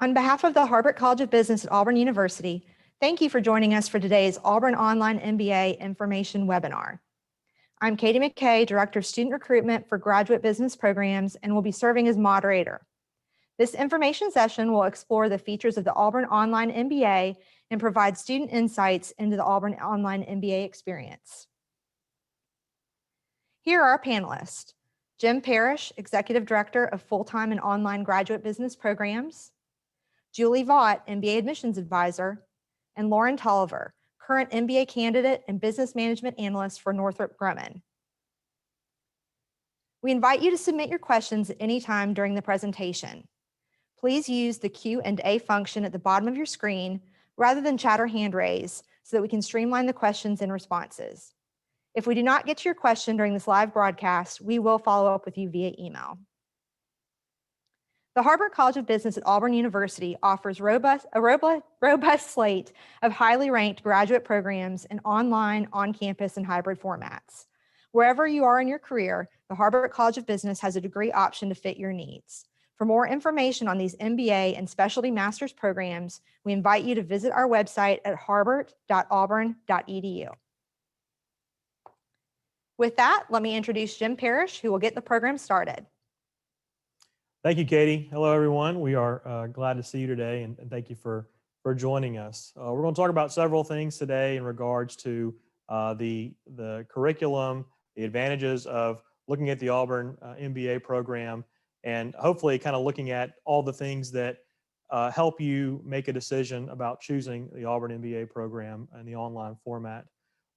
On behalf of the Harbert College of Business at Auburn University, thank you for joining us for today's Auburn Online MBA information webinar. I'm Katie McKay, Director of Student Recruitment for Graduate Business Programs, and will be serving as moderator. This information session will explore the features of the Auburn Online MBA and provide student insights into the Auburn Online MBA experience. Here are our panelists: Jim Parrish, Executive Director of Full-Time and Online Graduate Business Programs; Julie Vaught, MBA Admissions Advisor; and Lauren Tolliver, current MBA candidate and Business Management Analyst for Northrop Grumman. We invite you to submit your questions at any time during the presentation. Please use the Q&A function at the bottom of your screen rather than chat or hand raise so that we can streamline the questions and responses. If we do not get to your question during this live broadcast, we will follow up with you via email. The Harbert College of Business at Auburn University offers a robust slate of highly ranked graduate programs in online, on-campus, and hybrid formats. Wherever you are in your career, the Harbert College of Business has a degree option to fit your needs. For more information on these MBA and specialty master's programs, we invite you to visit our website at harbert.auburn.edu. With that, let me introduce Jim Parrish, who will get the program started. Thank you, Katie. Hello, everyone. We are glad to see you today, and thank you for joining us. We're going to talk about several things today in regards to the curriculum, the advantages of looking at the Auburn MBA program, and hopefully kind of looking at all the things that help you make a decision about choosing the Auburn MBA program in the online format.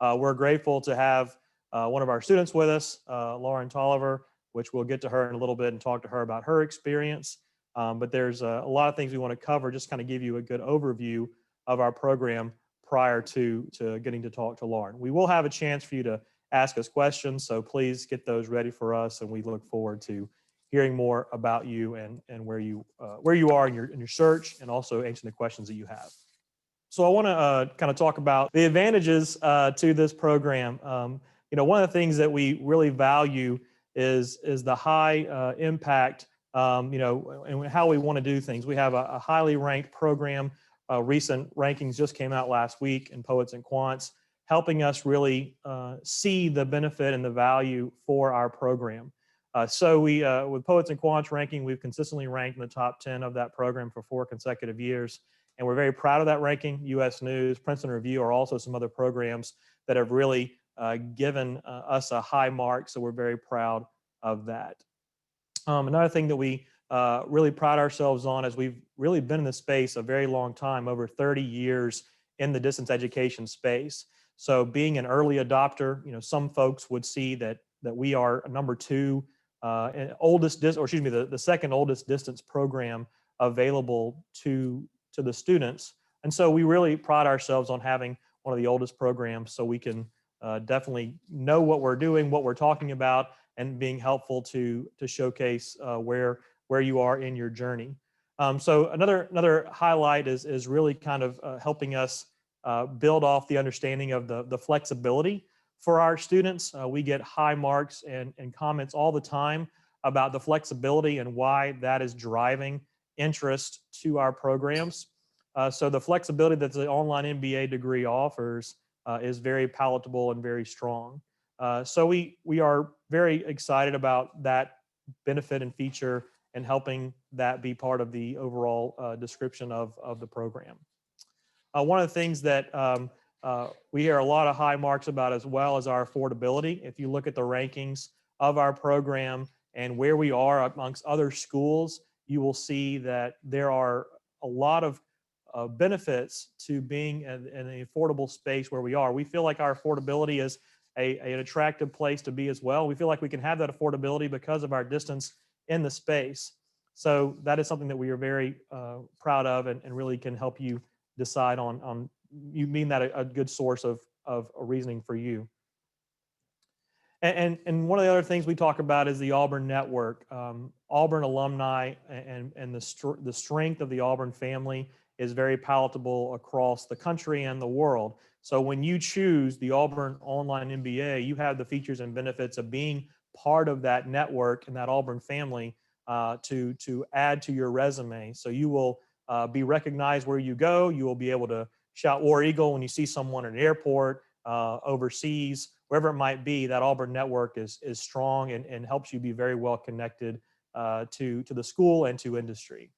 We're grateful to have one of our students with us, Lauren Tolliver, which we'll get to her in a little bit and talk to her about her experience. But there's a lot of things we want to cover, just kind of give you a good overview of our program prior to getting to talk to Lauren. We will have a chance for you to ask us questions, so please get those ready for us, and we look forward to hearing more about you and where you are in your search, and also answering the questions that you have. So I want to kind of talk about the advantages to this program. One of the things that we really value is the high impact, and how we want to do things. We have a highly ranked program. Recent rankings just came out last week in Poets and Quants, helping us really see the benefit and the value for our program. So we, with Poets and Quants ranking, we've consistently ranked in the top 10 of that program for 4 consecutive years. And we're very proud of that ranking. U.S. News, Princeton Review are also some other programs that have really given us a high mark, so we're very proud of that. Another thing that we really pride ourselves on is we've really been in the space a very long time, over 30 years in the distance education space. So being an early adopter, some folks would see that we are number 2 the second oldest distance program available to the students. And so we really pride ourselves on having one of the oldest programs, so we can definitely know what we're doing, what we're talking about, and being helpful to showcase where you are in your journey. So another highlight is really kind of helping us build off the understanding of the flexibility for our students. We get high marks and comments all the time about the flexibility and why that is driving interest to our programs. So the flexibility that the online MBA degree offers is very palatable and very strong. So we are very excited about that benefit and feature, and helping that be part of the overall description of the program. One of the things that we hear a lot of high marks about as well as our affordability. If you look at the rankings of our program and where we are amongst other schools, you will see that there are a lot of benefits to being in an affordable space where we are. We feel like our affordability is an attractive place to be as well. We feel like we can have that affordability because of our distance in the space. So that is something that we are very proud of, and really can help you decide on you mean that a good source of a reasoning for you. And one of the other things we talk about is the Auburn Network. Auburn alumni and the strength of the Auburn family is very palatable across the country and the world. So when you choose the Auburn Online MBA, you have the features and benefits of being part of that network and that Auburn family to add to your resume. So you will be recognized where you go. You will be able to shout War Eagle when you see someone in an airport, overseas, wherever it might be. That Auburn network is strong and helps you be very well connected to the school and to industry.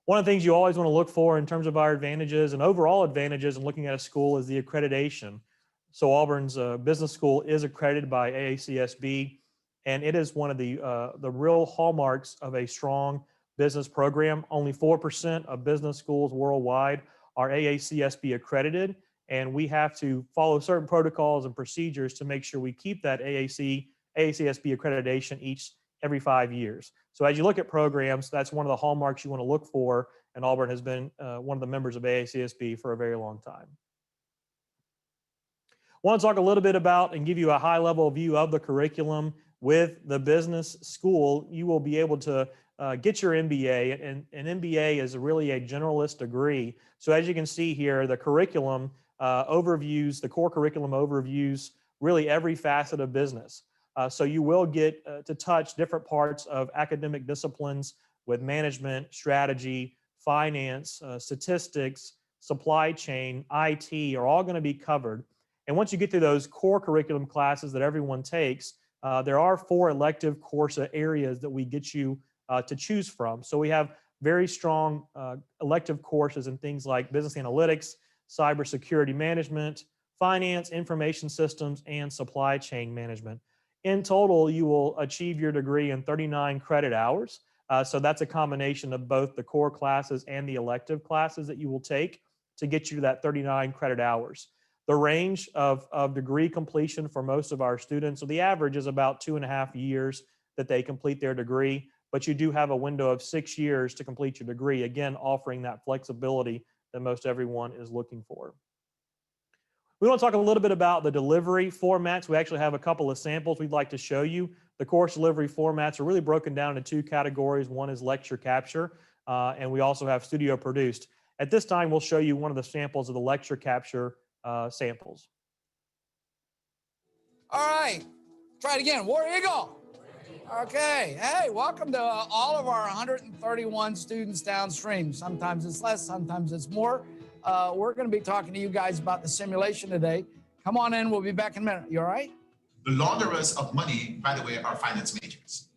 One of the things you always want to look for in terms of our advantages and overall advantages in looking at a school is the accreditation. So Auburn's business school is accredited by AACSB, and it is one of the real hallmarks of a strong business program. Only 4% of business schools worldwide are AACSB accredited, and we have to follow certain protocols and procedures to make sure we keep that AACSB accreditation every 5 years. So as you look at programs, that's one of the hallmarks you want to look for, and Auburn has been one of the members of AACSB for a very long time. I want to talk a little bit about and give you a high-level view of the curriculum. With the business school, you will be able to get your MBA, and an MBA is really a generalist degree. So as you can see here, the curriculum overviews, the core curriculum overviews really every facet of business. So you will get to touch different parts of academic disciplines with management, strategy, finance, statistics, supply chain, IT are all going to be covered. And once you get through those core curriculum classes that everyone takes, there are 4 elective course areas that we get you to choose from. So we have very strong elective courses in things like business analytics, cybersecurity management, finance, information systems, and supply chain management. In total, you will achieve your degree in 39 credit hours. So that's a combination of both the core classes and the elective classes that you will take to get you to that 39 credit hours. The range of degree completion for most of our students, so the average is about 2.5 years that they complete their degree, but you do have a window of 6 years to complete your degree, again, offering that flexibility that most everyone is looking for. We want to talk a little bit about the delivery formats. We actually have a couple of samples we'd like to show you. The course delivery formats are really broken down into 2 categories. One is lecture capture, and we also have studio produced. At this time, we'll show you one of the samples of the lecture capture samples. All right, try it again. War Eagle. Okay, hey, welcome to all of our 131 students downstream. Sometimes it's less, sometimes it's more. We're going to be talking to you guys about the simulation today. Come on in, we'll be back in a minute. You all right? The launderers of money, by the way, are finance majors.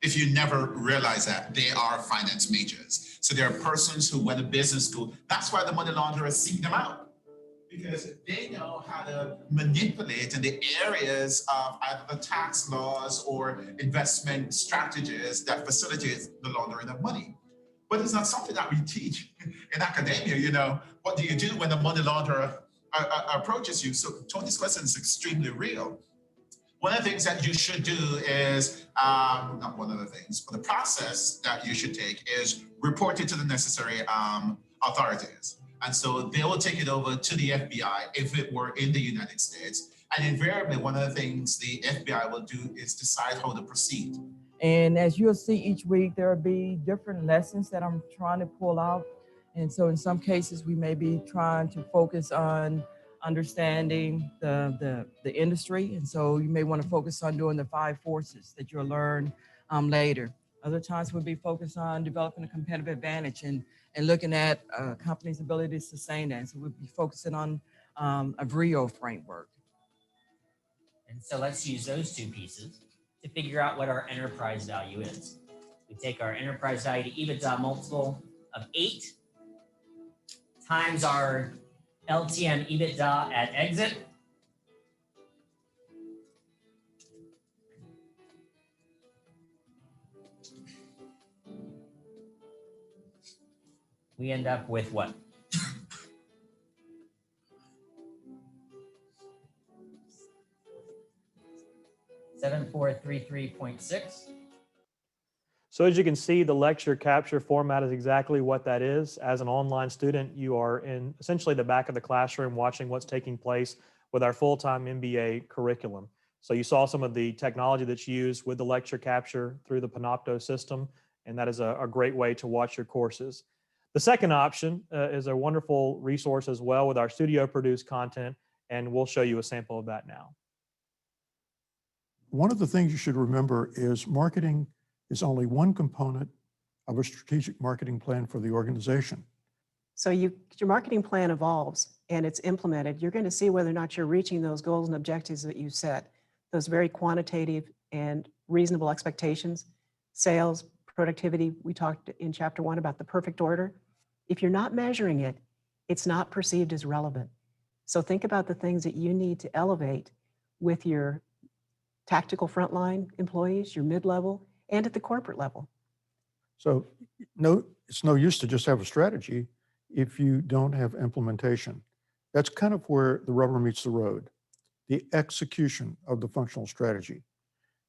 If you never realize that, they are finance majors. So there are persons who went to business school. That's why the money launderers seek them out, because they know how to manipulate in the areas of either the tax laws or investment strategies that facilitate the laundering of money. But it's not something that we teach in academia. You know, what do you do when the money launderer approaches you? So Tony's question is extremely real. One of the things that you should do is, not one of the things, but the process that you should take is report it to the necessary authorities. And so they will take it over to the FBI if it were in the United States. And invariably, one of the things the FBI will do is decide how to proceed. And as you'll see each week, there will be different lessons that I'm trying to pull out. And so in some cases, we may be trying to focus on understanding the industry. And so you may want to focus on doing the 5 forces that you'll learn later. Other times we'll be focused on developing a competitive advantage and looking at a company's ability to sustain that. So we'll be focusing on a VRIO framework. And so let's use those 2 pieces to figure out what our enterprise value is. We take our enterprise value to EBITDA multiple of 8 times our LTM EBITDA at exit. We end up with what? $7,433.6. So as you can see, the lecture capture format is exactly what that is. As an online student, you are in essentially the back of the classroom watching what's taking place with our full-time MBA curriculum. So you saw some of the technology that's used with the lecture capture through the Panopto system, and that is a great way to watch your courses. The second option is a wonderful resource as well with our studio produced content, and we'll show you a sample of that now. One of the things you should remember is marketing is only one component of a strategic marketing plan for the organization. So your marketing plan evolves and it's implemented. You're going to see whether or not you're reaching those goals and objectives that you set, those very quantitative and reasonable expectations, sales, productivity. We talked in chapter 1 about the perfect order. If you're not measuring it, it's not perceived as relevant. So think about the things that you need to elevate with your tactical frontline employees, your mid-level, and at the corporate level. So no, it's no use to just have a strategy if you don't have implementation. That's kind of where the rubber meets the road, the execution of the functional strategy.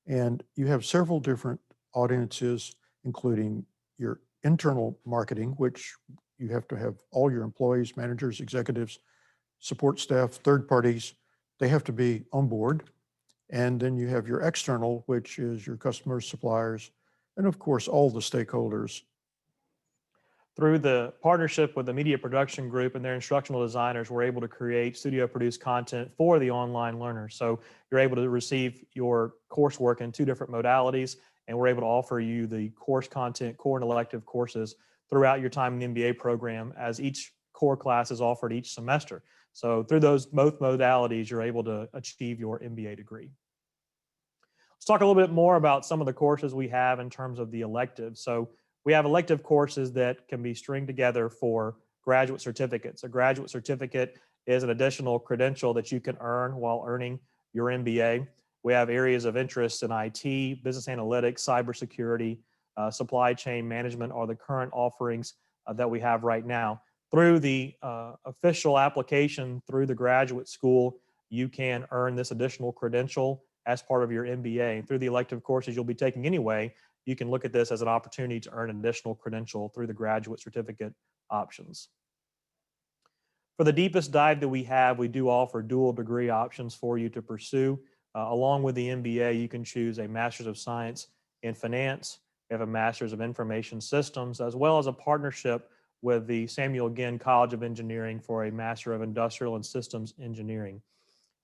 And you have several different audiences, including your internal marketing, which you have to have all your employees, managers, executives, support staff, third parties, they have to be on board. And then you have your external, which is your customers, suppliers, and of course, all the stakeholders. Through the partnership with the Media Production Group and their instructional designers, we're able to create studio-produced content for the online learner. So you're able to receive your coursework in 2 different modalities, and we're able to offer you the course content, core and elective courses throughout your time in the MBA program, as each core class is offered each semester. So through those both modalities, you're able to achieve your MBA degree. Let's talk a little bit more about some of the courses we have in terms of the electives. So we have elective courses that can be stringed together for graduate certificates. A graduate certificate is an additional credential that you can earn while earning your MBA. We have areas of interest in IT, business analytics, cybersecurity, supply chain management are the current offerings that we have right now. Through the official application through the graduate school, you can earn this additional credential as part of your MBA. And through the elective courses you'll be taking anyway, you can look at this as an opportunity to earn an additional credential through the graduate certificate options. For the deepest dive that we have, we do offer dual degree options for you to pursue. Along with the MBA, you can choose a Master's of Science in Finance. We have a Master's of Information Systems, as well as a partnership with the Samuel Ginn College of Engineering for a Master of Industrial and Systems Engineering.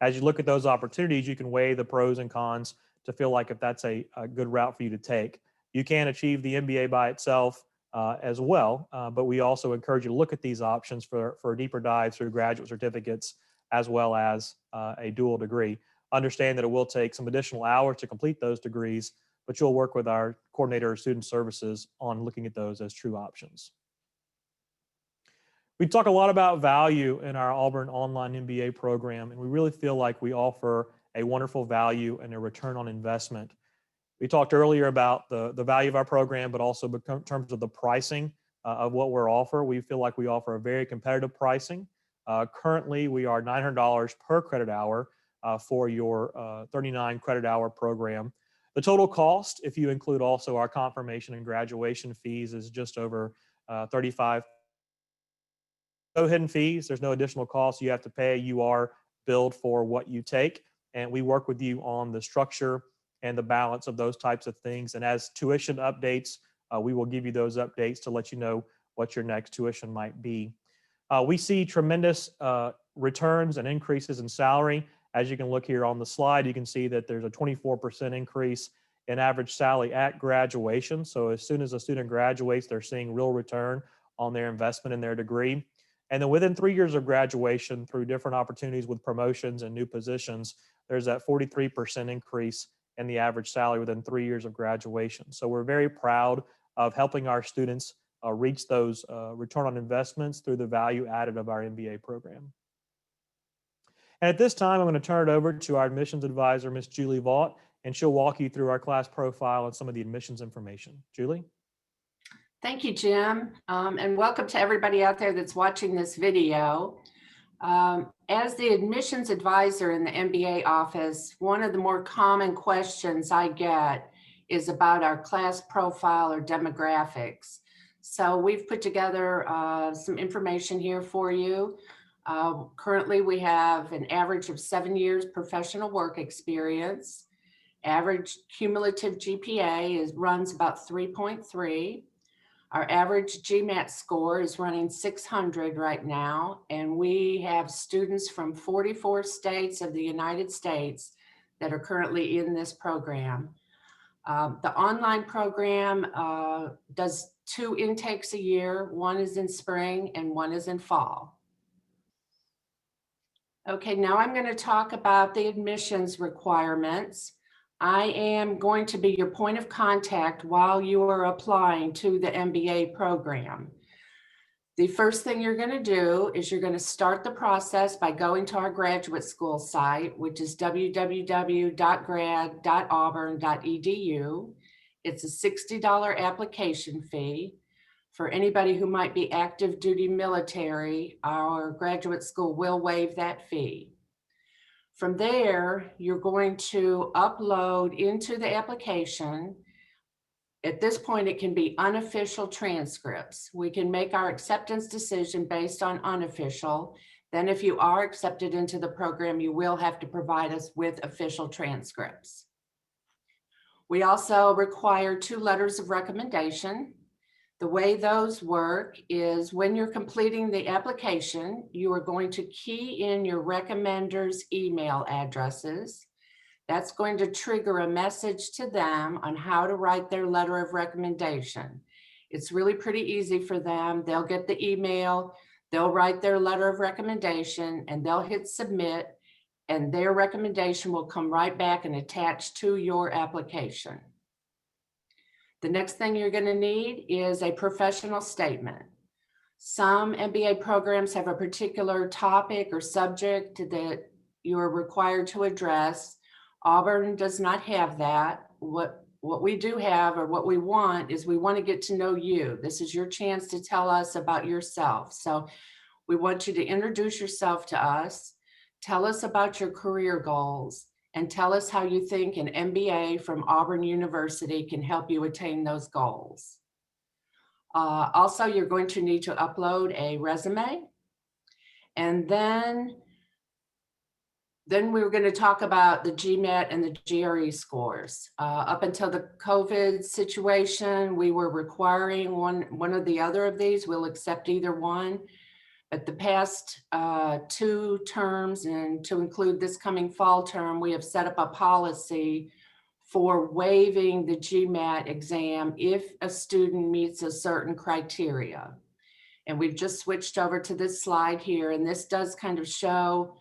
As you look at those opportunities, you can weigh the pros and cons to feel like if that's a good route for you to take. You can achieve the MBA by itself as well, but we also encourage you to look at these options for a deeper dive through graduate certificates as well as a dual degree. Understand that it will take some additional hours to complete those degrees, but you'll work with our coordinator of student services on looking at those as true options. We talk a lot about value in our Auburn Online MBA program, and we really feel like we offer a wonderful value and a return on investment. We talked earlier about the value of our program, but also in terms of the pricing of what we're offering. We feel like we offer a very competitive pricing. Currently, we are $900 per credit hour for your 39 credit hour program. The total cost, if you include also our confirmation and graduation fees, is just over $35,000. No hidden fees. There's no additional costs you have to pay. You are billed for what you take, and we work with you on the structure and the balance of those types of things. And as tuition updates, we will give you those updates to let you know what your next tuition might be. We see tremendous returns and increases in salary. As you can look here on the slide, you can see that there's a 24% increase in average salary at graduation. So as soon as a student graduates, they're seeing real return on their investment in their degree. And then within 3 years of graduation, through different opportunities with promotions and new positions, there's that 43% increase in the average salary within 3 years of graduation. So we're very proud of helping our students reach those return on investments through the value added of our MBA program. And at this time, I'm going to turn it over to our admissions advisor, Ms. Julie Vaught, and she'll walk you through our class profile and some of the admissions information. Julie? Thank you, Jim, and welcome to everybody out there that's watching this video. As the admissions advisor in the MBA office, one of the more common questions I get is about our class profile or demographics. So we've put together some information here for you. Currently, we have an average of 7 years professional work experience. Average cumulative GPA runs about 3.3. Our average GMAT score is running 600 right now, and we have students from 44 states of the United States that are currently in this program. The online program does 2 intakes a year. One is in spring and one is in fall. Okay, now I'm going to talk about the admissions requirements. I am going to be your point of contact while you are applying to the MBA program. The first thing you're going to do is you're going to start the process by going to our graduate school site, which is www.grad.auburn.edu. It's a $60 application fee. For anybody who might be active duty military, our graduate school will waive that fee. From there, you're going to upload into the application. At this point, it can be unofficial transcripts. We can make our acceptance decision based on unofficial. Then if you are accepted into the program, you will have to provide us with official transcripts. We also require 2 letters of recommendation. The way those work is when you're completing the application, you are going to key in your recommenders' email addresses. That's going to trigger a message to them on how to write their letter of recommendation. It's really pretty easy for them. They'll get the email, they'll write their letter of recommendation, and they'll hit submit, and their recommendation will come right back and attach to your application. The next thing you're going to need is a professional statement. Some MBA programs have a particular topic or subject that you are required to address. Auburn does not have that. What we do have, or what we want, is we want to get to know you. This is your chance to tell us about yourself. So we want you to introduce yourself to us, tell us about your career goals, and tell us how you think an MBA from Auburn University can help you attain those goals. Also, you're going to need to upload a resume, and then we're going to talk about the GMAT and the GRE scores. Up until the COVID situation, we were requiring one or the other of these. We'll accept either one. But the past 2 terms, and to include this coming fall term, we have set up a policy for waiving the GMAT exam if a student meets a certain criteria. And we've just switched over to this slide here, and this does kind of show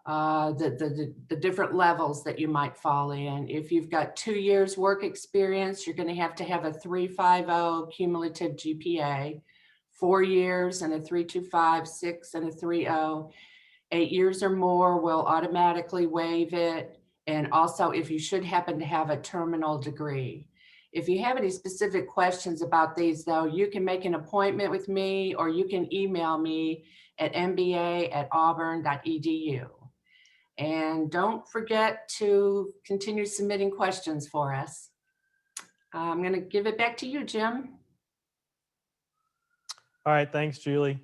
the different levels that you might fall in. If you've got 2 years work experience, you're going to have a 3.50 cumulative GPA, 4 years and a 3.25, 6 and a 3.0. 8 years or more will automatically waive it. And also, if you should happen to have a terminal degree. If you have any specific questions about these, though, you can make an appointment with me, or you can email me at mba@auburn.edu. And don't forget to continue submitting questions for us. I'm going to give it back to you, Jim. All right, thanks, Julie.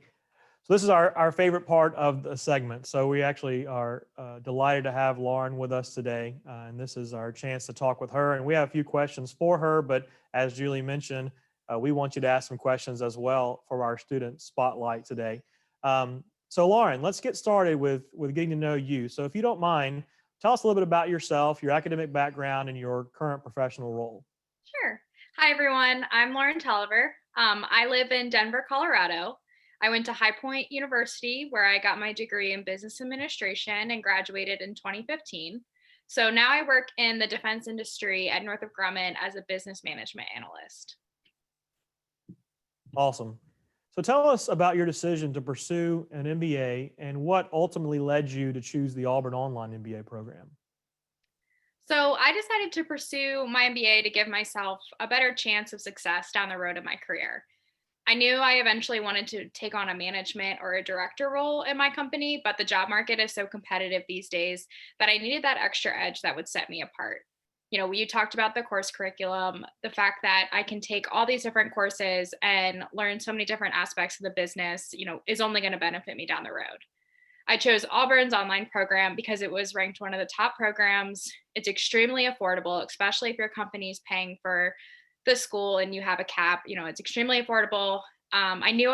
So this is our favorite part of the segment. So we actually are delighted to have Lauren with us today. And this is our chance to talk with her. And we have a few questions for her, but as Julie mentioned, we want you to ask some questions as well for our student spotlight today. So Lauren, let's get started with getting to know you. So if you don't mind, tell us a little bit about yourself, your academic background, and your current professional role. Sure. Hi, everyone. I'm Lauren Tolliver. I live in Denver, Colorado. I went to High Point University, where I got my degree in business administration and graduated in 2015. So now I work in the defense industry at Northrop Grumman as a business management analyst. Awesome. So tell us about your decision to pursue an MBA and what ultimately led you to choose the Auburn Online MBA program. So I decided to pursue my MBA to give myself a better chance of success down the road in my career. I knew I eventually wanted to take on a management or a director role in my company, but the job market is so competitive these days that I needed that extra edge that would set me apart. You know, you talked about the course curriculum, the fact that I can take all these different courses and learn so many different aspects of the business, you know, is only going to benefit me down the road. I chose Auburn's online program because it was ranked one of the top programs. It's extremely affordable, especially if your company's paying for the school and you have a cap, you know, it's extremely affordable. I knew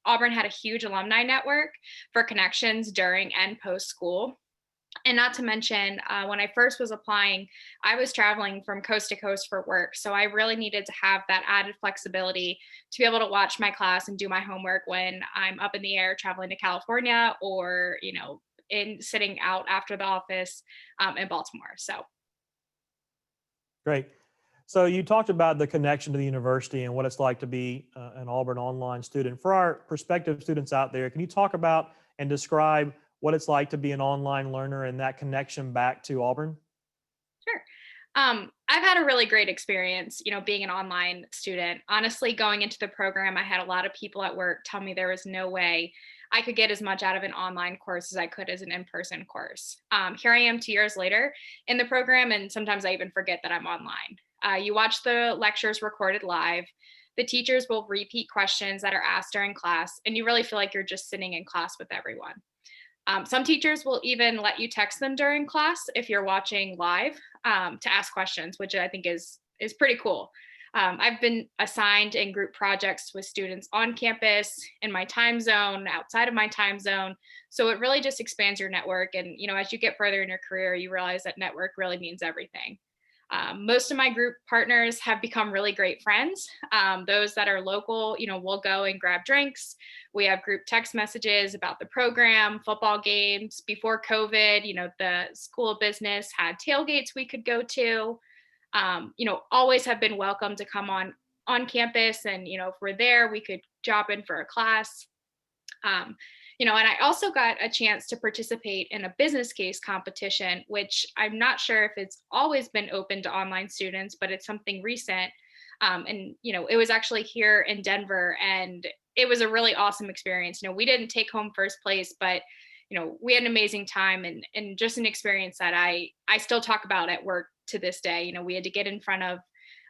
Auburn had a huge alumni network for connections during and post school. And not to mention, when I first was applying, I was traveling from coast to coast for work. So I really needed to have that added flexibility to be able to watch my class and do my homework when I'm up in the air traveling to California, or, in sitting out after the office in Baltimore. So. Great. So you talked about the connection to the university and what it's like to be an Auburn online student. For our prospective students out there, can you talk about and describe what it's like to be an online learner and that connection back to Auburn? Sure. I've had a really great experience, being an online student. Honestly, going into the program, I had a lot of people at work tell me there was no way I could get as much out of an online course as I could as an in-person course. Here I am 2 years later in the program, and sometimes I even forget that I'm online. You watch the lectures recorded live. The teachers will repeat questions that are asked during class, and you really feel like you're just sitting in class with everyone. Some teachers will even let you text them during class if you're watching live, to ask questions, which I think is pretty cool. I've been assigned in group projects with students on campus, in my time zone, outside of my time zone. So it really just expands your network. And, as you get further in your career, you realize that network really means everything. Most of my group partners have become really great friends. Those that are local, we'll go and grab drinks. We have group text messages about the program, football games. Before COVID, the School of Business had tailgates we could go to. Always have been welcome to come on campus. And, if we're there, we could drop in for a class. And I also got a chance to participate in a business case competition, which I'm not sure if it's always been open to online students, but it's something recent. And it was actually here in Denver, and it was a really awesome experience. We didn't take home first place, but we had an amazing time, and just an experience that I still talk about at work to this day. We had to get in front of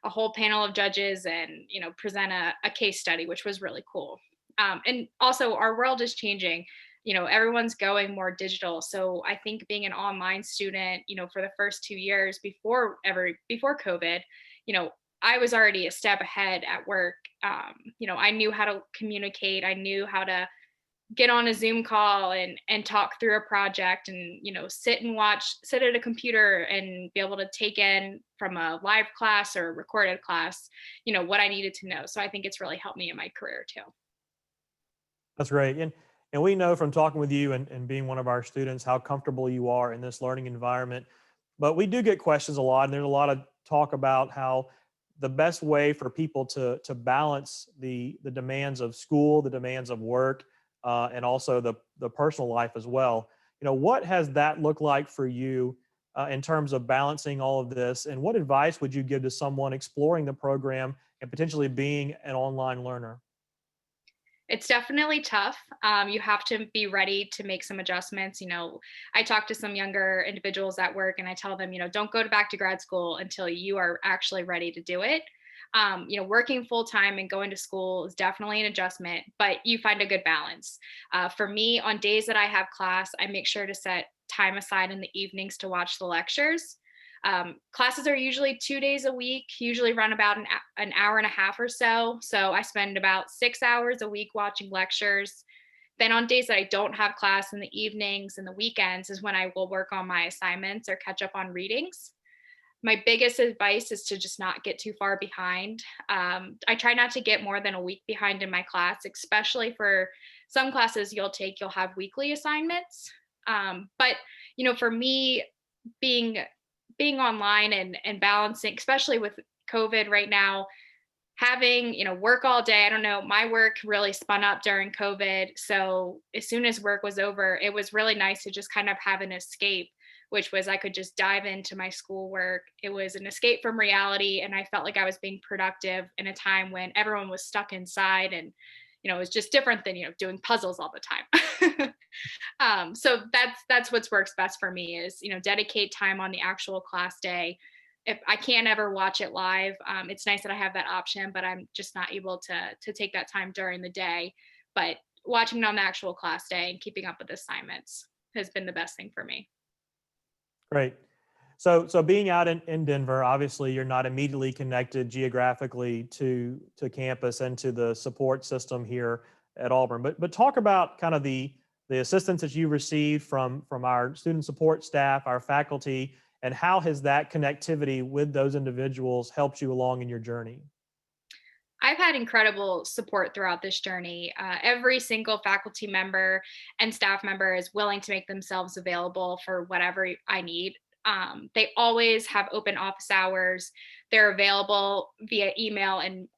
a whole panel of judges and present a case study, which was really cool. And also, our world is changing. Everyone's going more digital. So I think being an online student, for the first 2 years before COVID, I was already a step ahead at work. I knew how to communicate. I knew how to get on a Zoom call and talk through a project, and sit at a computer and be able to take in from a live class or a recorded class, what I needed to know. So I think it's really helped me in my career too. That's great. And we know from talking with you and being one of our students how comfortable you are in this learning environment. But we do get questions a lot, and there's a lot of talk about how the best way for people to balance the demands of school, the demands of work, and also the personal life as well. What has that looked like for you in terms of balancing all of this? And what advice would you give to someone exploring the program and potentially being an online learner? It's definitely tough. You have to be ready to make some adjustments. I talk to some younger individuals at work, and I tell them, don't go back to grad school until you are actually ready to do it. Working full time and going to school is definitely an adjustment, but you find a good balance. For me, on days that I have class, I make sure to set time aside in the evenings to watch the lectures. Classes are usually 2 days a week, usually run about an hour and a half or so. So I spend about 6 hours a week watching lectures. Then on days that I don't have class in the evenings and the weekends is when I will work on my assignments or catch up on readings. My biggest advice is to just not get too far behind. I try not to get more than a week behind in my class, especially for some classes you'll have weekly assignments. But for me, being online and balancing, especially with COVID right now, having, work all day. I don't know, my work really spun up during COVID. So as soon as work was over, it was really nice to just kind of have an escape, which was I could just dive into my schoolwork. It was an escape from reality. And I felt like I was being productive in a time when everyone was stuck inside, and it was just different than, doing puzzles all the time. So that's what works best for me is, dedicate time on the actual class day. If I can't ever watch it live, it's nice that I have that option, but I'm just not able to take that time during the day. But watching it on the actual class day and keeping up with assignments has been the best thing for me. Great. So being out in Denver, obviously you're not immediately connected geographically to campus and to the support system here at Auburn, but talk about kind of the the assistance that you received from our student support staff, our faculty, and how has that connectivity with those individuals helped you along in your journey? I've had incredible support throughout this journey. Every single faculty member and staff member is willing to make themselves available for whatever I need. They always have open office hours. They're available via email, and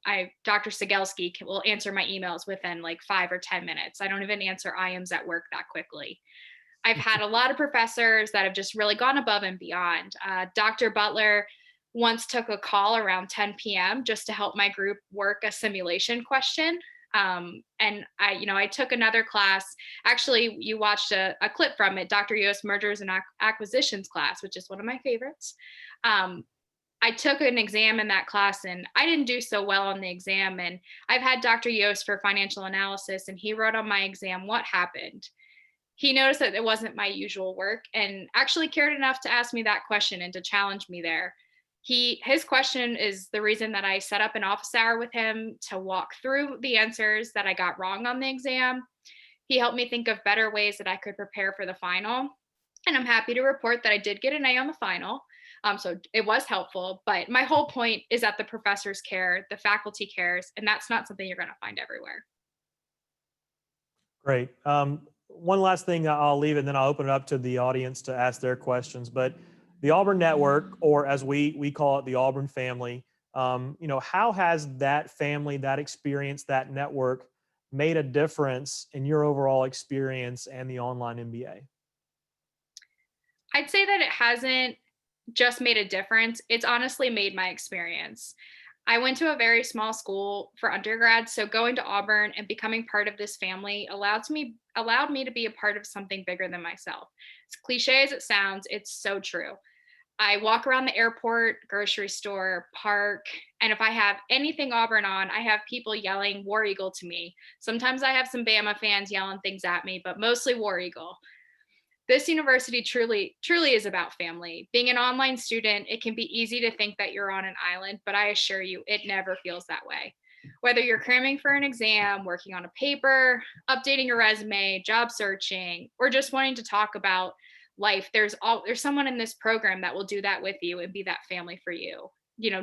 Dr. Sigelski will answer my emails within like 5 or 10 minutes. I don't even answer IMs at work that quickly. I've had a lot of professors that have just really gone above and beyond. Dr. Butler once took a call around 10 p.m. just to help my group work a simulation question. And I took another class. Actually, you watched a clip from it, Dr. Yost Mergers and Acquisitions class, which is one of my favorites. I took an exam in that class and I didn't do so well on the exam. And I've had Dr. Yost for financial analysis, and he wrote on my exam what happened. He noticed that it wasn't my usual work and actually cared enough to ask me that question and to challenge me there. His question is the reason that I set up an office hour with him to walk through the answers that I got wrong on the exam. He helped me think of better ways that I could prepare for the final. And I'm happy to report that I did get an A on the final. So it was helpful, but my whole point is that the professors care, the faculty cares, and that's not something you're going to find everywhere. Great. One last thing I'll leave, and then I'll open it up to the audience to ask their questions. But the Auburn Network, or as we call it, the Auburn family, how has that family, that experience, that network made a difference in your overall experience and the online MBA? I'd say that it hasn't just made a difference. It's honestly made my experience. I went to a very small school for undergrad, so going to Auburn and becoming part of this family allowed me to be a part of something bigger than myself. As cliche as it sounds, it's so true. I walk around the airport, grocery store, park, and if I have anything Auburn on, I have people yelling War Eagle to me. Sometimes I have some Bama fans yelling things at me, but mostly War Eagle. This university truly is about family. Being an online student, it can be easy to think that you're on an island, but I assure you, it never feels that way. Whether you're cramming for an exam, working on a paper, updating your resume, job searching, or just wanting to talk about life, there's someone in this program that will do that with you and be that family for you.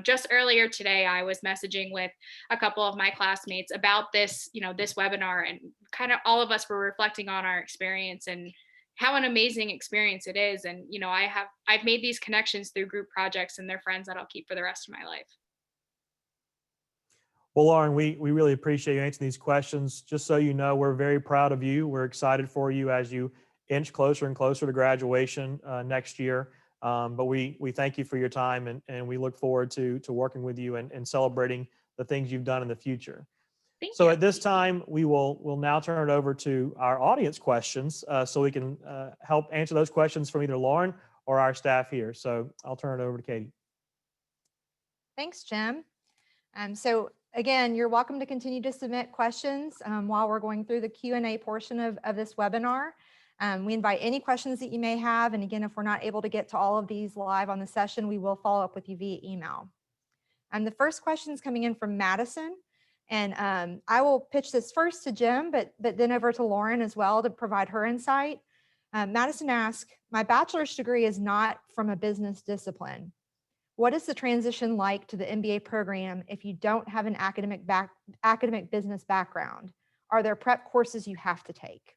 Just earlier today, I was messaging with a couple of my classmates about this webinar, and kind of all of us were reflecting on our experience and how an amazing experience it is. And, I've made these connections through group projects, and they're friends that I'll keep for the rest of my life. Well, Lauren, we really appreciate you answering these questions. Just so you know, we're very proud of you. We're excited for you as you inch closer and closer to graduation next year. But we thank you for your time, and we look forward to working with you and celebrating the things you've done in the future. Thank So you. at this time, we'll now turn it over to our audience questions so we can help answer those questions from either Lauren or our staff here. So I'll turn it over to Katie. Thanks, Jim. So again, you're welcome to continue to submit questions while we're going through the Q&A portion of this webinar. We invite any questions that you may have. And again, if we're not able to get to all of these live on the session, we will follow up with you via email. The first question is coming in from Madison. And I will pitch this first to Jim, but then over to Lauren as well to provide her insight. Madison asks, my bachelor's degree is not from a business discipline. What is the transition like to the MBA program if you don't have an academic business background? Are there prep courses you have to take?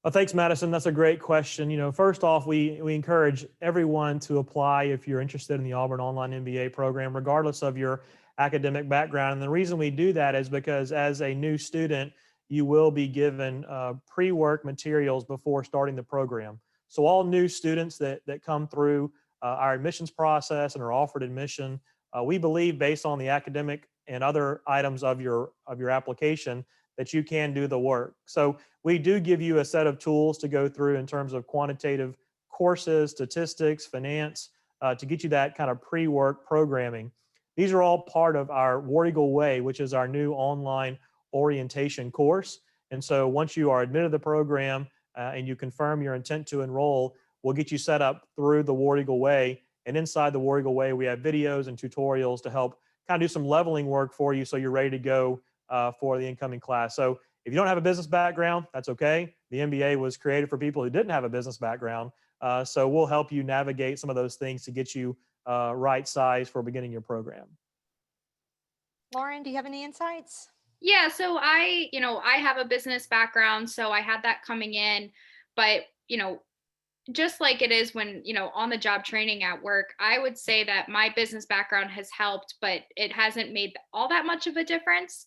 Well, thanks, Madison. That's a great question. First off, we encourage everyone to apply if you're interested in the Auburn Online MBA program, regardless of your academic background. And the reason we do that is because as a new student, you will be given pre-work materials before starting the program. So all new students that come through our admissions process and are offered admission, we believe based on the academic and other items of your application that you can do the work. So we do give you a set of tools to go through in terms of quantitative courses, statistics, finance, to get you that kind of pre-work programming. These are all part of our War Eagle Way, which is our new online orientation course. And so once you are admitted to the program and you confirm your intent to enroll, we'll get you set up through the War Eagle Way. And inside the War Eagle Way, we have videos and tutorials to help kind of do some leveling work for you so you're ready to go for the incoming class. So If you don't have a business background, that's okay. The MBA was created for people who didn't have a business background. So we'll help you navigate some of those things to get you right size for beginning your program. Lauren, do you have any insights? Yeah, so I have a business background, so I had that coming in, but, just like it is when, on the job training at work, I would say that my business background has helped, but it hasn't made all that much of a difference.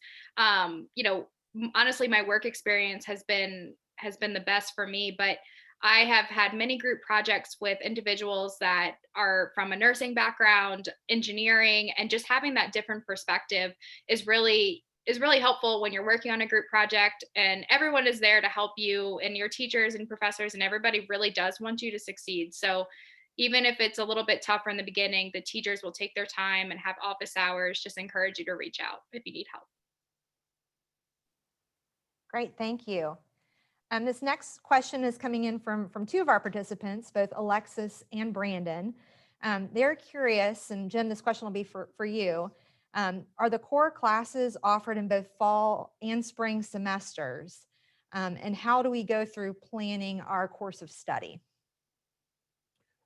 Honestly, my work experience has been the best for me, but I have had many group projects with individuals that are from a nursing background, engineering, and just having that different perspective is really helpful when you're working on a group project, and everyone is there to help you, and your teachers and professors and everybody really does want you to succeed. So even if it's a little bit tougher in the beginning, the teachers will take their time and have office hours. Just encourage you to reach out if you need help. Great, thank you. This next question is coming in from two of our participants, both Alexis and Brandon. They're curious, and Jim, this question will be for you. Are the core classes offered in both fall and spring semesters? And how do we go through planning our course of study?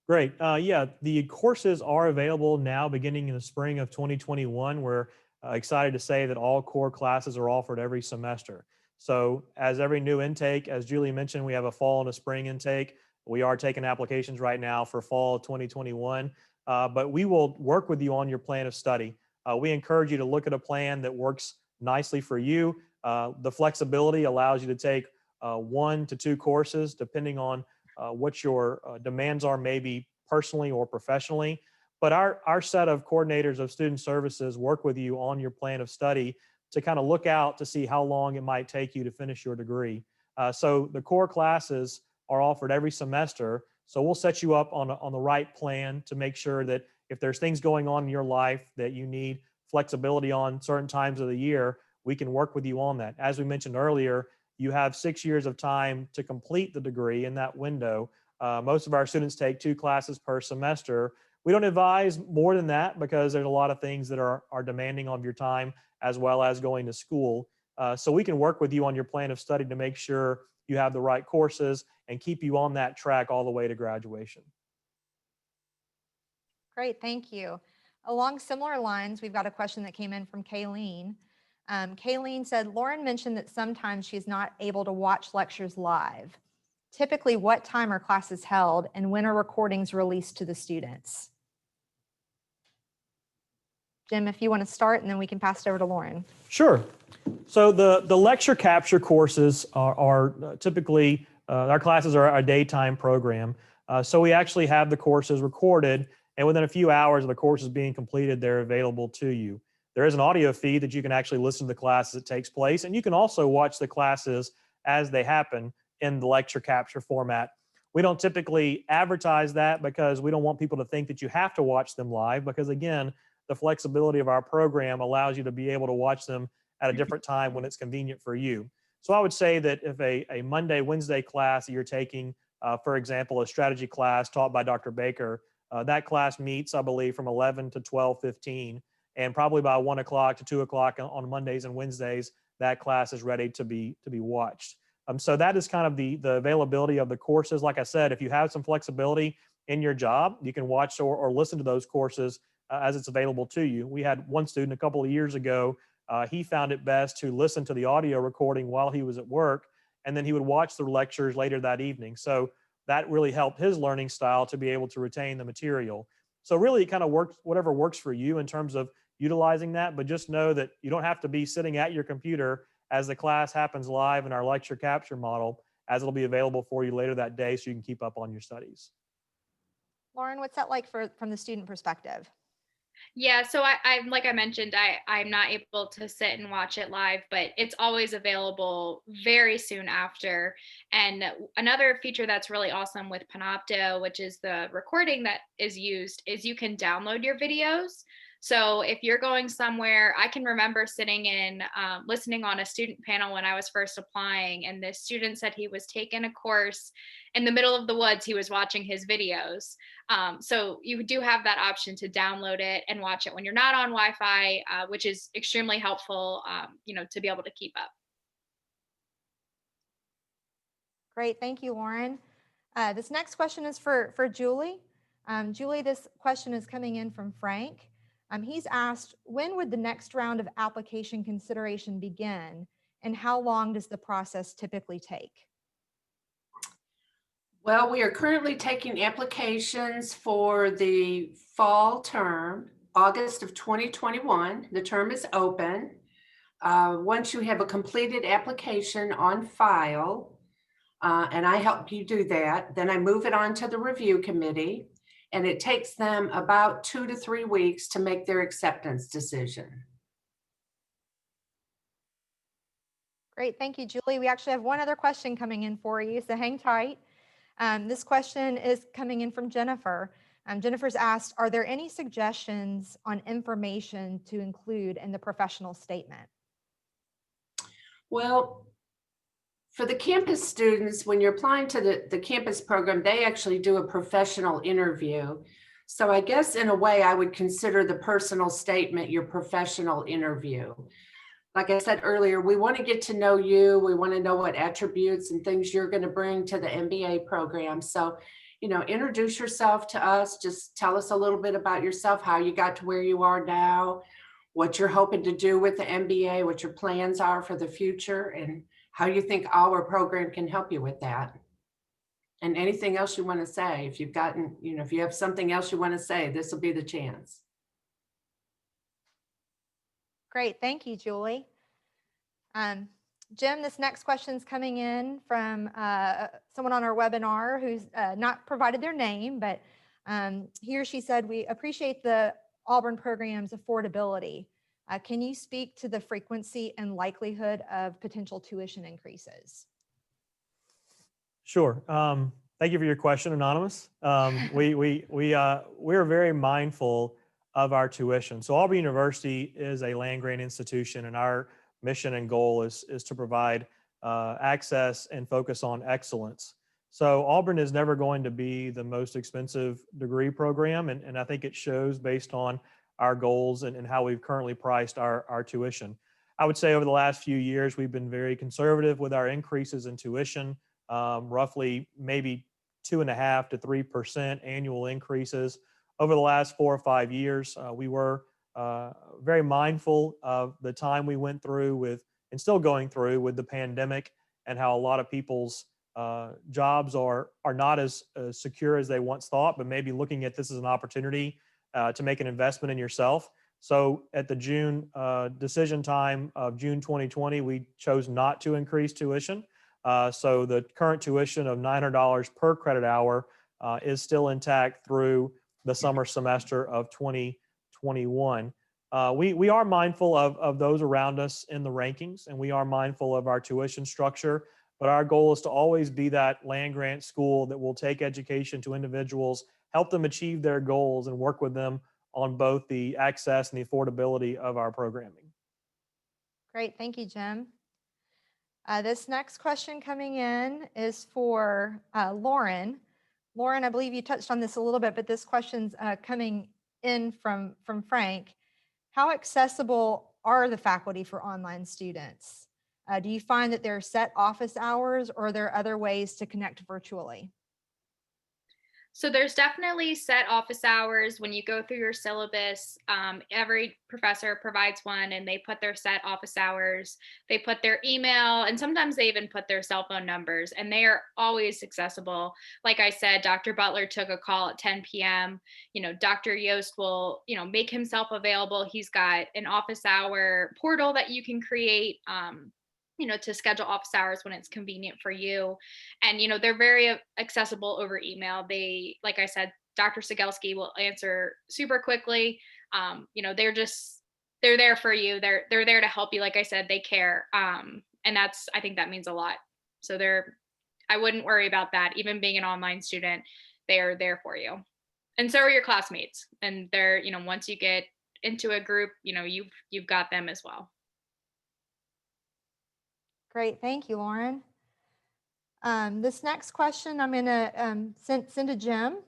Great. Yeah, the courses are available now beginning in the spring of 2021. We're excited to say that all core classes are offered every semester. So as every new intake, as Julie mentioned, we have a fall and a spring intake. We are taking applications right now for fall 2021, but we will work with you on your plan of study. We encourage you to look at a plan that works nicely for you. The flexibility allows you to take 1 to 2 courses, depending on what your demands are, maybe personally or professionally. But our set of coordinators of student services work with you on your plan of study to kind of look out to see how long it might take you to finish your degree. So the core classes are offered every semester. So we'll set you up on the right plan to make sure that if there's things going on in your life that you need flexibility on certain times of the year, we can work with you on that. As we mentioned earlier, you have 6 years of time to complete the degree in that window. Most of our students take 2 classes per semester. We don't advise more than that because there's a lot of things that are demanding of your time, as well as going to school. So we can work with you on your plan of study to make sure you have the right courses and keep you on that track all the way to graduation. Great, thank you. Along similar lines, we've got a question that came in from Kayleen. Kayleen said, Lauren mentioned that sometimes she's not able to watch lectures live. Typically, what time are classes held and when are recordings released to the students? Jim, if you want to start, and then we can pass it over to Lauren. Sure. So the lecture capture courses are typically, our classes are a daytime program. So we actually have the courses recorded, and within a few hours of the courses being completed, they're available to you. There is an audio feed that you can actually listen to the class as it takes place, and you can also watch the classes as they happen in the lecture capture format. We don't typically advertise that because we don't want people to think that you have to watch them live, because again, the flexibility of our program allows you to be able to watch them at a different time when it's convenient for you. So I would say that if a Monday, Wednesday class that you're taking, for example, a strategy class taught by Dr. Baker, that class meets, I believe, from 11 to 12:15, and probably by 1 o'clock to 2 o'clock on Mondays and Wednesdays, that class is ready to be watched. So that is kind of the availability of the courses. Like I said, if you have some flexibility in your job, you can watch or listen to those courses as it's available to you. We had one student a couple of years ago, he found it best to listen to the audio recording while he was at work, and then he would watch the lectures later that evening. So that really helped his learning style to be able to retain the material. So really it kind of works, whatever works for you in terms of utilizing that, but just know that you don't have to be sitting at your computer as the class happens live in our lecture capture model, as it'll be available for you later that day so you can keep up on your studies. Lauren, what's that like from the student perspective? Yeah, so I like I mentioned, I'm not able to sit and watch it live, but it's always available very soon after. And another feature that's really awesome with Panopto, which is the recording that is used, is you can download your videos. So if you're going somewhere, I can remember sitting in, listening on a student panel when I was first applying, and this student said he was taking a course in the middle of the woods. He was watching his videos. So you do have that option to download it and watch it when you're not on Wi-Fi, which is extremely helpful, to be able to keep up. Great, thank you, Lauren. This next question is for Julie. Julie, this question is coming in from Frank. He's asked, when would the next round of application consideration begin, and how long does the process typically take? Well, we are currently taking applications for the fall term, August of 2021. The term is open. Once you have a completed application on file, and I help you do that, then I move it on to the review committee, and it takes them about 2 to 3 weeks to make their acceptance decision. Great, thank you, Julie. We actually have one other question coming in for you, so hang tight. This question is coming in from Jennifer. Jennifer's asked, are there any suggestions on information to include in the professional statement? Well, for the campus students, when you're applying to the campus program, they actually do a professional interview. So I guess in a way, I would consider the personal statement your professional interview. Like I said earlier, we want to get to know you. We want to know what attributes and things you're going to bring to the MBA program. So, introduce yourself to us. Just tell us a little bit about yourself, how you got to where you are now, what you're hoping to do with the MBA, what your plans are for the future, and how you think our program can help you with that. And anything else you want to say. If if you have something else you want to say, this will be the chance. Great, thank you, Julie. Jim, this next question is coming in from someone on our webinar who's not provided their name, but he or she said, we appreciate the Auburn program's affordability. Can you speak to the frequency and likelihood of potential tuition increases? Sure. Thank you for your question, Anonymous. We're very mindful of our tuition. So Auburn University is a land-grant institution, and our mission and goal is to provide access and focus on excellence. So Auburn is never going to be the most expensive degree program, and I think it shows based on our goals and how we've currently priced our tuition. I would say over the last few years, we've been very conservative with our increases in tuition, roughly maybe 2.5% to 3% annual increases. Over the last 4 or 5 years, we were very mindful of the time we went through with, and still going through with, the pandemic, and how a lot of people's jobs are not as secure as they once thought, but maybe looking at this as an opportunity to make an investment in yourself. So at the June decision time of June 2020, we chose not to increase tuition. So the current tuition of $900 per credit hour is still intact through the summer semester of 2021. We are mindful of those around us in the rankings, and we are mindful of our tuition structure, but our goal is to always be that land-grant school that will take education to individuals, help them achieve their goals, and work with them on both the access and the affordability of our programming. Great, thank you, Jim. This next question coming in is for Lauren. Lauren, I believe you touched on this a little bit, but this question's coming in from Frank. How accessible are the faculty for online students? Do you find that there are set office hours, or are there other ways to connect virtually? So there's definitely set office hours. When you go through your syllabus, every professor provides one, and they put their set office hours. They put their email, and sometimes they even put their cell phone numbers, and they are always accessible. Like I said, Dr. Butler took a call at 10 p.m. Dr. Yost will, make himself available. He's got an office hour portal that you can create, to schedule office hours when it's convenient for you. And, they're very accessible over email. Like I said, Dr. Sigelski will answer super quickly. They're there for you. They're there to help you. Like I said, they care. And I think that means a lot. So I wouldn't worry about that. Even being an online student, they are there for you. And so are your classmates. And they're, once you get into a group, you've got them as well. Great, thank you, Lauren. This next question I'm going to send to Jim.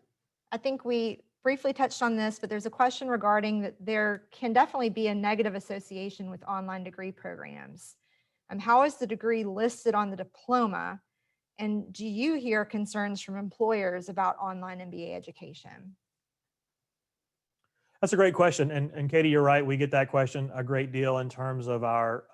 I think we briefly touched on this, but there's a question regarding that there can definitely be a negative association with online degree programs. How is the degree listed on the diploma, And do you hear concerns from employers about online MBA education? That's a great question. And Katie, you're right. We get that question a great deal in terms of our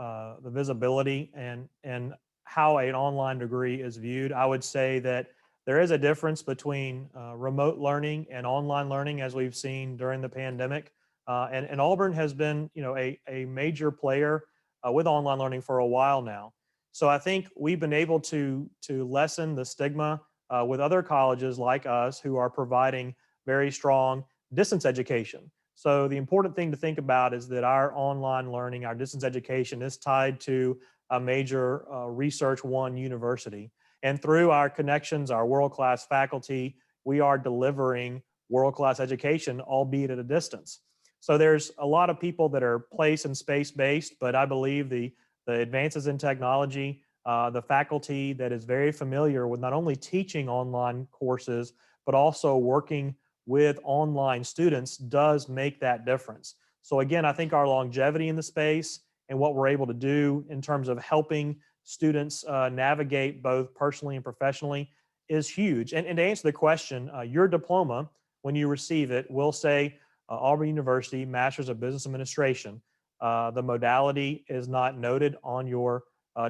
the visibility and how an online degree is viewed. I would say that there is a difference between remote learning and online learning, as we've seen during the pandemic. And Auburn has been, a major player with online learning for a while now. So I think we've been able to lessen the stigma with other colleges like us who are providing very strong distance education. So the important thing to think about is that our online learning, our distance education is tied to a major Research One university. And through our connections, our world-class faculty, we are delivering world-class education, albeit at a distance. So there's a lot of people that are place and space-based, but I believe the advances in technology, the faculty that is very familiar with not only teaching online courses, but also working with online students does make that difference. So again, I think our longevity in the space and what we're able to do in terms of helping students navigate both personally and professionally is huge. And to answer the question, your diploma, when you receive it, will say Auburn University Master's of Business Administration. The modality is not noted on your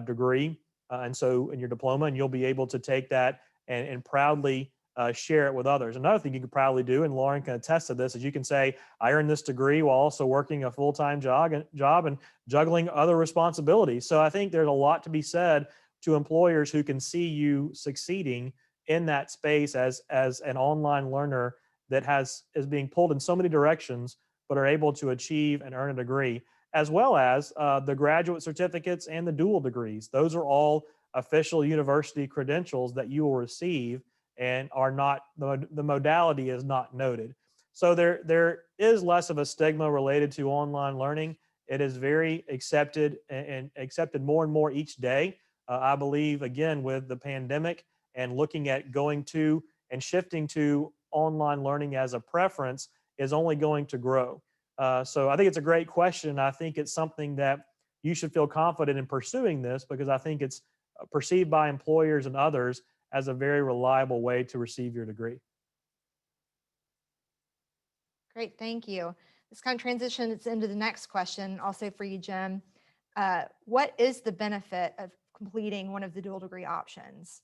degree, and so in your diploma, and you'll be able to take that and proudly share it with others. Another thing you could probably do, and Lauren can attest to this, is you can say, I earned this degree while also working a full-time job and juggling other responsibilities. So I think there's a lot to be said to employers who can see you succeeding in that space as an online learner that is being pulled in so many directions, but are able to achieve and earn a degree, as well as the graduate certificates and the dual degrees. Those are all official university credentials that you will receive and are not, the modality is not noted. So there is less of a stigma related to online learning. It is very accepted and accepted more and more each day. I believe, again, with the pandemic and looking at going to and shifting to online learning as a preference is only going to grow. So I think it's a great question. I think it's something that you should feel confident in pursuing this, because I think it's perceived by employers and others as a very reliable way to receive your degree. Great, thank you. This kind of transitions into the next question, also for you, Jim. What is the benefit of completing one of the dual degree options?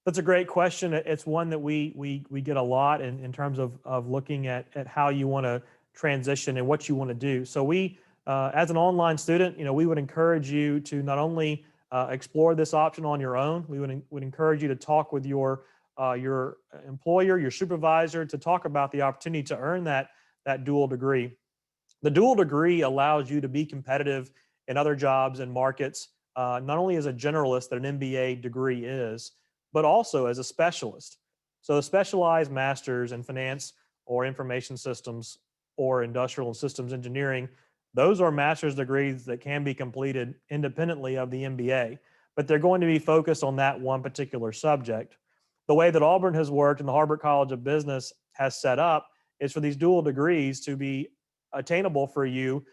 That's a great question. It's one that we get a lot in terms of looking at how you want to transition and what you want to do. So we, as an online student, we would encourage you to not only explore this option on your own. We would encourage you to talk with your employer, your supervisor, to talk about the opportunity to earn that dual degree. The dual degree allows you to be competitive in other jobs and markets, not only as a generalist that an MBA degree is, but also as a specialist. So a specialized master's in finance or information systems or industrial and systems engineering, those are master's degrees that can be completed independently of the MBA, but they're going to be focused on that one particular subject. The way that Auburn has worked and the Harvard College of Business has set up is for these dual degrees to be attainable for you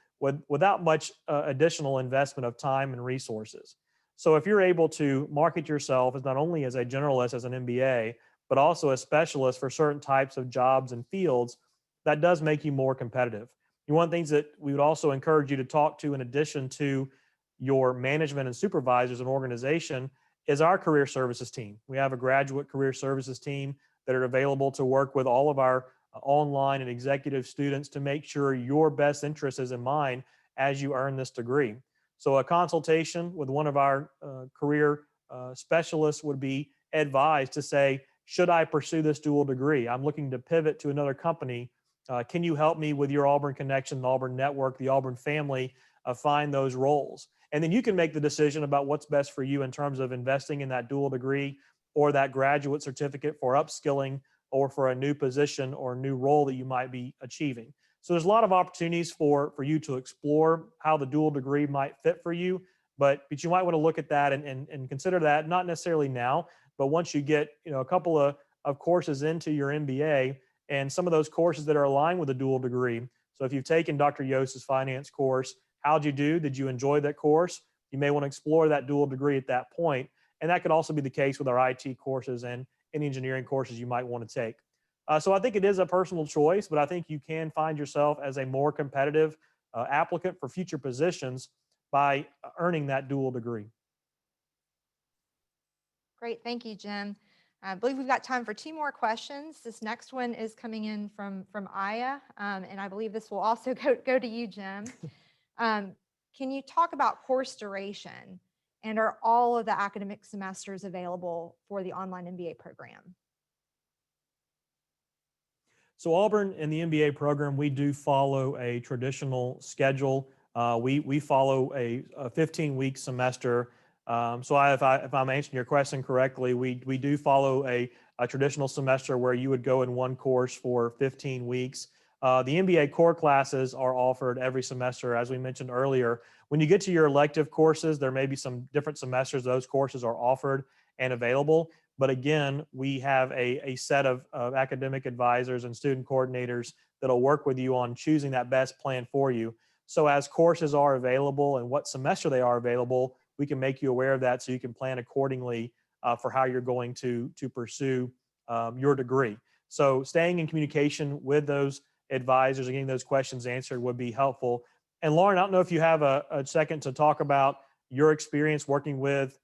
without much additional investment of time and resources. So if you're able to market yourself as not only as a generalist as an MBA, but also a specialist for certain types of jobs and fields, that does make you more competitive. One of the things that we would also encourage you to talk to, in addition to your management and supervisors and organization, is our career services team. We have a graduate career services team that are available to work with all of our online and executive students to make sure your best interest is in mind as you earn this degree. So a consultation with one of our career specialists would be advised to say, should I pursue this dual degree? I'm looking to pivot to another company. Can you help me with your Auburn connection, the Auburn Network, the Auburn family, find those roles? And then you can make the decision about what's best for you in terms of investing in that dual degree or that graduate certificate for upskilling or for a new position or new role that you might be achieving. So there's a lot of opportunities for you to explore how the dual degree might fit for you, but you might want to look at that and consider that, not necessarily now, but once you get a couple of courses into your MBA, and some of those courses that are aligned with a dual degree. So if you've taken Dr. Yost's finance course, how'd you do? Did you enjoy that course? you may want to explore that dual degree at that point. And that could also be the case with our IT courses and any engineering courses you might want to take. So I think it is a personal choice, but I think you can find yourself as a more competitive applicant for future positions by earning that dual degree. Great, thank you, Jim. I believe we've got time for 2 more questions. This next one is coming in from Aya, and I believe this will also go to you, Jim. Can you talk about course duration, and are all of the academic semesters available for the online MBA program? So Auburn in the MBA program, we do follow a traditional schedule. We follow a 15-week semester. So if I'm answering your question correctly, we do follow a traditional semester where you would go in one course for 15 weeks. The MBA core classes are offered every semester, as we mentioned earlier. When you get to your elective courses, there may be some different semesters those courses are offered and available. But again, we have a set of academic advisors and student coordinators that'll work with you on choosing that best plan for you. So as courses are available and what semester they are available, we can make you aware of that so you can plan accordingly for how you're going to pursue your degree. So staying in communication with those advisors and getting those questions answered would be helpful. And Lauren, I don't know if you have a second to talk about your experience working with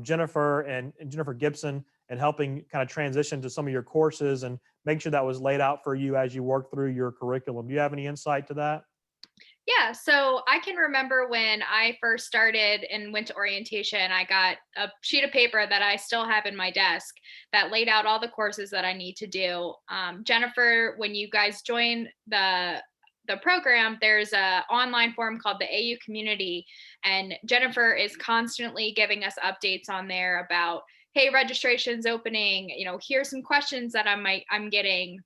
Jennifer and Jennifer Gibson and helping kind of transition to some of your courses and make sure that was laid out for you as you work through your curriculum. Do you have any insight to that? Yeah, so I can remember when I first started and went to orientation, I got a sheet of paper that I still have in my desk that laid out all the courses that I need to do. Jennifer, when you guys join the program, there's a online forum called the AU Community, and Jennifer is constantly giving us updates on there about, hey, registration's opening, here's some questions that I'm getting,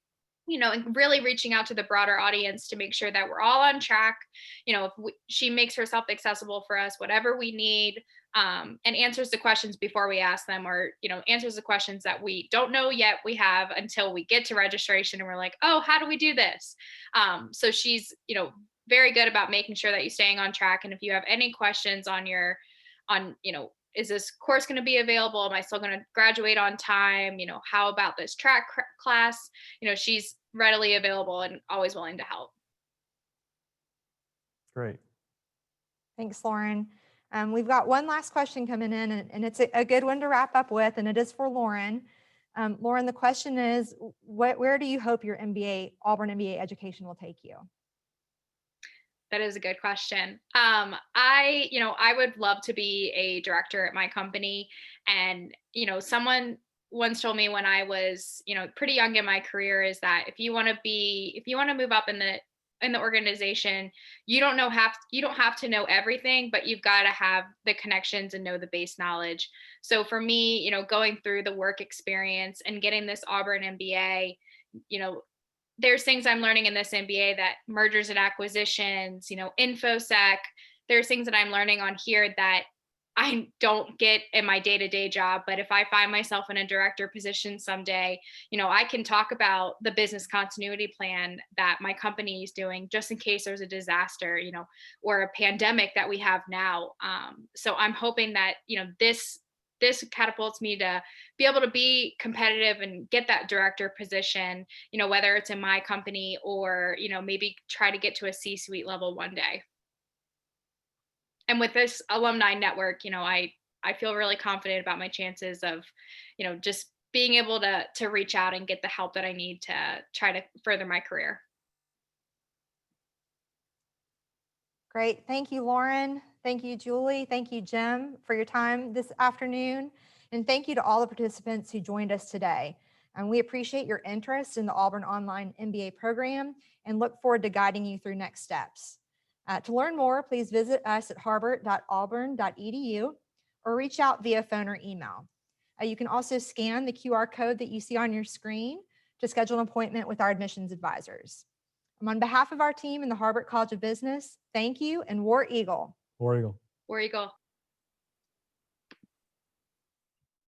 and really reaching out to the broader audience to make sure that we're all on track. If she makes herself accessible for us, whatever we need, and answers the questions before we ask them, or, answers the questions that we don't know yet we have until we get to registration and we're like, oh, how do we do this? So she's, very good about making sure that you're staying on track. And if you have any questions on is this course going to be available? Am I still going to graduate on time? How about this track class? She's readily available and always willing to help. Great. Thanks, Lauren. We've got one last question coming in, and it's a good one to wrap up with, and it is for Lauren. Lauren, the question is, where do you hope your Auburn MBA education will take you? That is a good question. I would love to be a director at my company. And, someone once told me when I was, pretty young in my career, is that if you want to move up in the organization, you don't have to know everything, but you've got to have the connections and know the base knowledge. So for me, going through the work experience and getting this Auburn MBA, there's things I'm learning in this MBA, that mergers and acquisitions, InfoSec, there's things that I'm learning on here that I don't get in my day-to-day job. But if I find myself in a director position someday, I can talk about the business continuity plan that my company is doing just in case there's a disaster, or a pandemic that we have now. So I'm hoping that, this catapults me to be able to be competitive and get that director position, whether it's in my company or, maybe try to get to a C-suite level one day. And with this alumni network, I feel really confident about my chances of, just being able to reach out and get the help that I need to try to further my career. Great. Thank you, Lauren. Thank you, Julie. Thank you, Jim, for your time this afternoon. And thank you to all the participants who joined us today. And we appreciate your interest in the Auburn Online MBA program and look forward to guiding you through next steps. To learn more, please visit us at harbert.auburn.edu or reach out via phone or email. You can also scan the QR code that you see on your screen to schedule an appointment with our admissions advisors. On behalf of our team in the Harbert College of Business, thank you, and War Eagle. War Eagle. War Eagle.